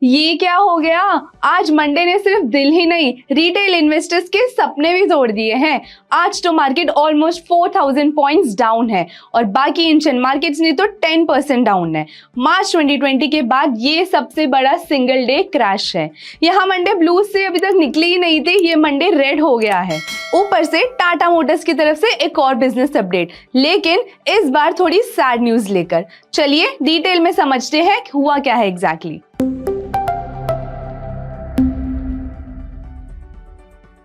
ये क्या हो गया? आज मंडे ने सिर्फ दिल ही नहीं, रिटेल इन्वेस्टर्स के सपने भी तोड़ दिए हैं। आज तो मार्केट ऑलमोस्ट 4000 पॉइंट्स डाउन है और बाकी एशियन मार्केट्स ने तो 10% डाउन है। मार्च 2020 के बाद ये सबसे बड़ा सिंगल डे क्रैश है। यहाँ मंडे ब्लू से अभी तक निकले ही नहीं थे, ये मंडे रेड हो गया है। ऊपर से टाटा मोटर्स की तरफ से एक और बिजनेस अपडेट, लेकिन इस बार थोड़ी सैड न्यूज लेकर। चलिए डिटेल में समझते हैं हुआ क्या है एग्जैक्टली।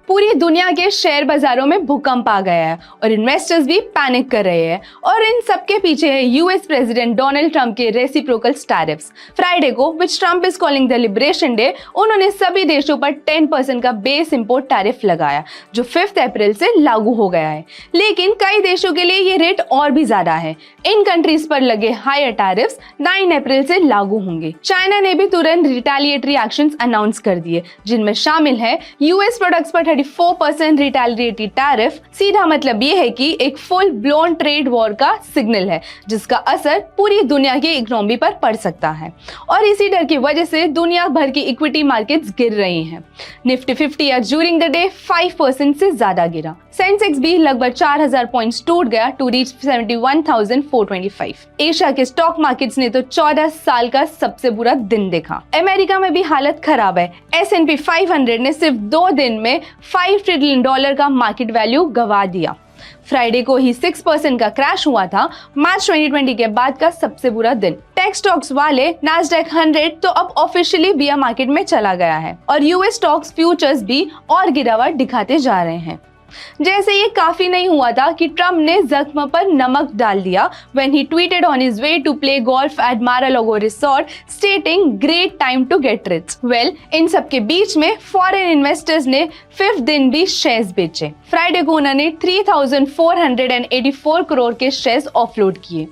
पूरी दुनिया के शेयर बाजारों में भूकंप आ गया है और इन्वेस्टर्स भी पैनिक कर रहे हैं और इन सब के पीछे है यूएस प्रेसिडेंट डोनाल्ड ट्रंप के रेसिप्रोकल टैरिफ्स। फ्राइडे को which Trump is calling the liberation day, उन्होंने सभी देशों पर 10% का बेस इंपोर्ट टैरिफ लगाया जो 5 अप्रैल से लागू हो गया है। लेकिन कई देशों के लिए ये रेट और भी ज्यादा है। इन कंट्रीज पर लगे हायर टैरिफ्स 9 अप्रैल से लागू होंगे। चाइना ने भी तुरंत रिटेलिएटरी एक्शंस अनाउंस कर दिए, जिनमें शामिल है यूएस प्रोडक्ट्स पर 34% रिटेलिएटरी टैरिफ। सीधा मतलब ये है कि एक फुल ब्लोन ट्रेड वॉर का सिग्नल है जिसका असर पूरी दुनिया की इकोनॉमी पर पड़ सकता है और इसी डर की वजह से दुनिया भर की इक्विटी मार्केट्स गिर रही हैं। निफ्टी 50 आज ड्यूरिंग द डे 5% से ज्यादा गिरा। सेंसेक्स भी लगभग 4000 पॉइंट्स टूट गया टू रीच 71,425। एशिया के स्टॉक मार्केट्स ने तो 14 साल का सबसे बुरा दिन देखा। अमेरिका में भी हालत खराब है। S&P 500 ने सिर्फ 2 दिन में $5 ट्रिलियन का मार्केट वैल्यू गवा दिया। फ्राइडे को ही 6% का क्रैश हुआ था, मार्च 2020 के बाद का सबसे बुरा दिन। टेक स्टॉक्स वाले नास्डैक 100 तो अब ऑफिशियली बियर मार्केट में चला गया है और यूएस स्टॉक्स फ्यूचर्स भी और गिरावट दिखाते जा रहे हैं। जैसे ये काफी नहीं हुआ था कि ट्रंप ने जख्म पर नमक डाल दिया when he tweeted on his way to play golf at Mar-a-Lago resort stating great time to get rich। Well, इन सब के बीच में फॉरेन इन्वेस्टर्स ने 5th दिन भी शेयर्स बेचे। फ्राइडे को उन्होंने 3,484 करोड़ के शेयर्स ऑफलोड किए।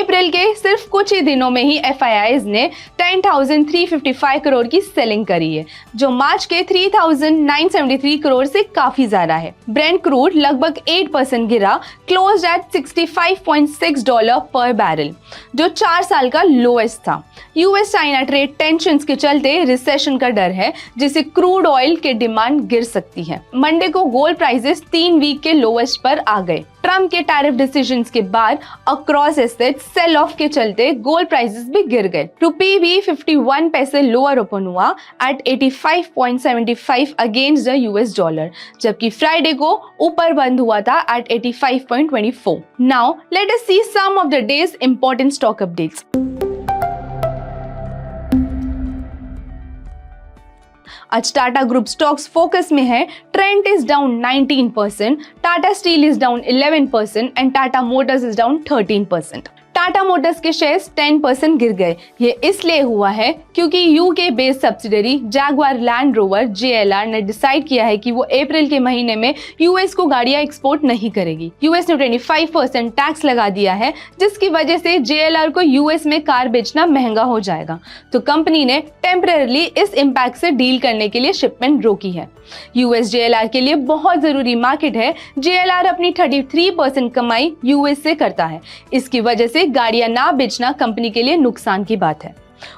अप्रैल के सिर्फ कुछ ही दिनों में ही FIIs ने 10,355 करोड़ की सेलिंग करी है, जो मार्च के 3,973 करोड़ से काफी ज्यादा है। ब्रेंट क्रूड लगभग 8% गिरा, क्लोज्ड एट $65.6 पर बैरल, जो 4 साल का लोएस्ट था। यूएस चाइना ट्रेड टेंशंस के चलते रिसेशन का डर है, जिससे क्रूड ऑयल के डिमांड गिर सकती है। मंडे को गोल्ड प्राइसेस 3 वीक के लोएस्ट पर आ गए। ट्रंप के टैरिफ डिसीजंस के बाद अक्रॉस एसेट्स सेल ऑफ के चलते गोल्ड प्राइसेस भी गिर गए। रुपी भी 51 पैसे लोअर ओपन हुआ at 85.75 against the US dollar, जबकि फ्राइडे को ऊपर बंद हुआ था at 85.24। Now let us see some of the day's important stock updates. आज टाटा ग्रुप स्टॉक्स फोकस में है। Trent is down 19%, Tata Steel is down 11% and Tata Motors is down 13%। Tata Motors के शेयर्स 10% गिर गए। ये इसलिए हुआ है क्योंकि UK based subsidiary Jaguar land rover JLR ने डिसाइड किया है कि वो अप्रैल के महीने में यूएस को गाड़ियां एक्सपोर्ट नहीं करेगी। यूएस ने 25% टैक्स लगा दिया है, जिसकी वजह से JLR को यूएस में कार बेचना महंगा हो जाएगा। तो कंपनी ने टेम्परेरली इस इम्पैक्ट से डील करने के लिए शिपमेंट रोकी है। यूएस JLR के लिए बहुत जरूरी मार्केट है। JLR अपनी 33% कमाई यूएस से करता है। इसकी वजह से गाड़ियां ना बेचना कंपनी के लिए नुकसान की बात है।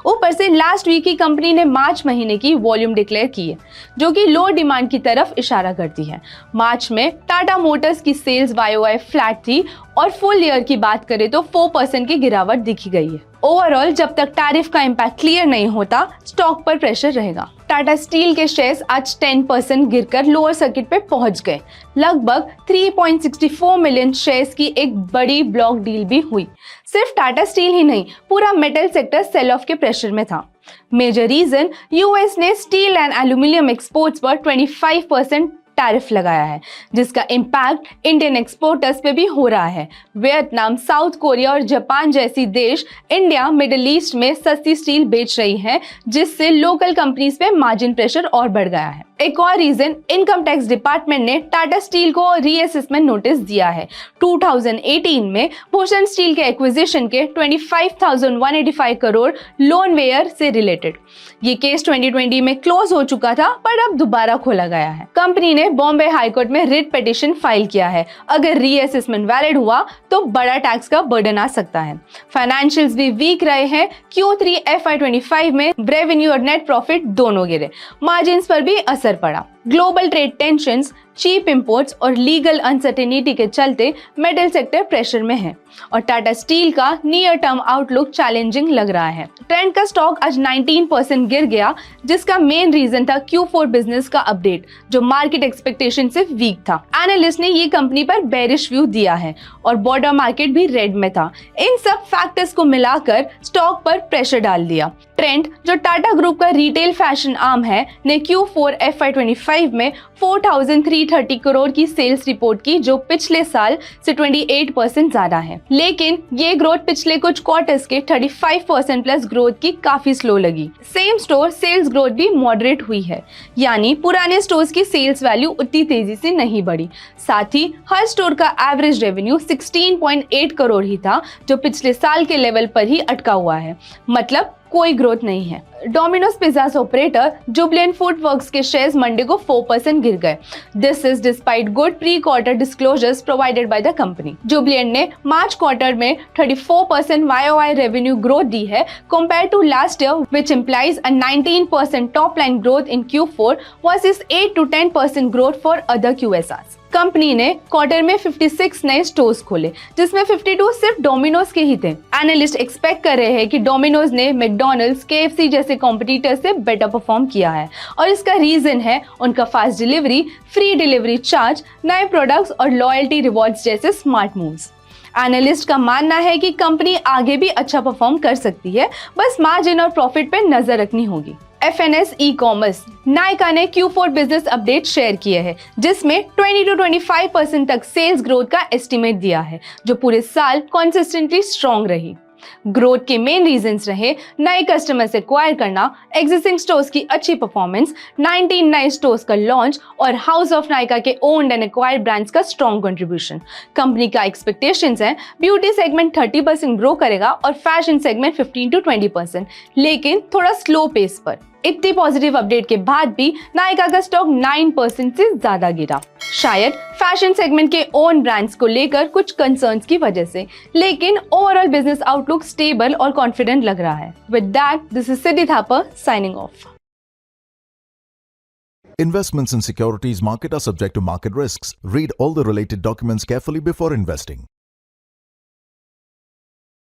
ऊपर से लास्ट वीक ही कंपनी ने मार्च महीने की वॉल्यूम डिक्लेयर की है, जो कि लो डिमांड की तरफ इशारा करती है। मार्च में टाटा मोटर्स की सेल्स YOY फ्लैट थी और फुल ईयर की बात करें तो 4% की गिरावट दिखी गई है। ओवरऑल जब तक टैरिफ का इम्पैक्ट क्लियर नहीं होता, स्टॉक पर प्रेशर रहेगा। टाटा स्टील के शेयर्स आज 10% गिरकर लोअर सर्किट पे पहुंच गए। लगभग 3.64 मिलियन शेयर्स की एक बड़ी ब्लॉक डील भी हुई। सिर्फ टाटा स्टील ही नहीं, पूरा मेटल सेक्टर सेल ऑफ के प्रेशर में था। मेजर रीजन, यूएस ने स्टील एंड एल्यूमिनियम एक्सपोर्ट्स पर 25% टैरिफ लगाया है, जिसका इम्पैक्ट इंडियन एक्सपोर्टर्स पे भी हो रहा है। वियतनाम, साउथ कोरिया और जापान जैसी देश इंडिया, मिडिल ईस्ट में सस्ती स्टील बेच रही हैं, जिससे लोकल कंपनीज पे मार्जिन प्रेशर और बढ़ गया है। एक और रीजन, इनकम टैक्स डिपार्टमेंट ने टाटा स्टील को रीअसेसमेंट नोटिस दिया है। 2018 में भूषण स्टील के एक्विजिशन के 25,185 करोड़ लोन वेयर से रिलेटेड। ये केस 2020 में क्लोज हो चुका था, पर अब दोबारा खोला गया है। कंपनी ने ने बॉम्बे हाईकोर्ट में रिट पिटीशन फाइल किया है। अगर रीअसेसमेंट वैलिड हुआ तो बड़ा टैक्स का बर्डन आ सकता है। फाइनेंशियल्स भी वीक रहे हैं। Q3 FY25 में रेवेन्यू और नेट प्रॉफिट दोनों गिरे। मार्जिन्स पर भी असर पड़ा। Global trade tensions, cheap imports और लीगल अनसर्टेनिटी के चलते मेटल सेक्टर प्रेशर में है और टाटा स्टील का नियर टर्म आउटलुक चैलेंजिंग लग रहा है। ट्रेंट का स्टॉक आज 19% गिर गया, जिसका मेन रीजन था Q4 बिजनेस का अपडेट जो मार्केट एक्सपेक्टेशन से वीक था। एनालिस्ट ने ये कंपनी पर बेरिश व्यू दिया है और बॉर्डर मार्केट भी रेड में था। इन सब फैक्टर्स को मिलाकर स्टॉक पर प्रेशर डाल दिया। ट्रेंट, जो टाटा ग्रुप का रिटेल फैशन आर्म है, ने Q4 FY25 में 4,330 करोड़ की सेल्स रिपोर्ट की, जो पिछले साल से 28% ज्यादा है। लेकिन ये ग्रोथ पिछले कुछ क्वार्टर्स के 35% प्लस ग्रोथ की काफी स्लो लगी। सेम स्टोर सेल्स ग्रोथ भी मॉडरेट हुई है, यानी पुराने स्टोर्स की सेल्स वैल्यू उतनी तेजी से नहीं बढ़ी। साथ ही हर स्टोर का एवरेज रेवेन्यू 16.8 करोड़ ही था, जो पिछले साल के लेवल पर ही अटका हुआ है। मतलब कोई ग्रोथ नहीं है। Domino's pizzas operator Jubilant FoodWorks के शेयर्स मंडे को 4% गिर गए। This is despite good pre quarter disclosures provided by the company. Jubilant ने मार्च क्वार्टर में 34% YOY रेवेन्यू ग्रोथ दी है compare to last year, which implies a 19% top line growth in Q4 versus 8 to 10% growth for other QSRs। Company ने quarter में 56 नए stores खोले, जिसमें 52 सिर्फ डोमिनोज के ही थे। एनालिस्ट एक्सपेक्ट कर रहे हैं कि डोमिनोज ने मैकडॉनल्ड्स, KFC जैसे कॉम्पिटिटर से बेटर परफॉर्म किया है और इसका रीजन है उनका fast delivery, free delivery charge, नए प्रोडक्ट्स और लॉयल्टी रिवॉर्ड्स जैसे स्मार्ट मूव्स। एनालिस्ट का मानना है कि कंपनी आगे भी अच्छा परफॉर्म कर सकती है, बस मार्जिन और प्रॉफिट पे नजर रखनी होगी। FNS ई-कॉमर्स, नायका ने Q4 बिजनेस अपडेट शेयर किए हैं, जिसमें 20 to 25% तक सेल्स ग्रोथ का एस्टिमेट दिया है, जो पूरे साल कंसिस्टेंटली स्ट्रॉन्ग रही। ग्रोथ के मेन रीजंस रहे नए कस्टमर्स एक्वायर करना, एग्जिस्टिंग स्टोर्स की अच्छी परफॉर्मेंस, 19 नए स्टोर्स का लॉन्च और हाउस ऑफ नायका के ओन्ड एंड एक्वायर्ड ब्रांड्स का स्ट्रॉन्ग कंट्रीब्यूशन। कंपनी का एक्सपेक्टेशंस है ब्यूटी सेगमेंट 30% ग्रो करेगा और फैशन सेगमेंट 15 to 20%, लेकिन थोड़ा स्लो पेस पर। इतनी पॉजिटिव अपडेट के बाद भी नायका का स्टॉक 9% से ज्यादा गिरा, शायद फैशन सेगमेंट के ओन ब्रांड्स को लेकर कुछ कंसर्न्स की वजह से, लेकिन ओवरऑल बिजनेस आउटलुक स्टेबल और कॉन्फिडेंट लग रहा है। With that, this is Siddhi Thapar signing off. Investments in securities market are subject to market risks. Read all the related documents carefully before investing.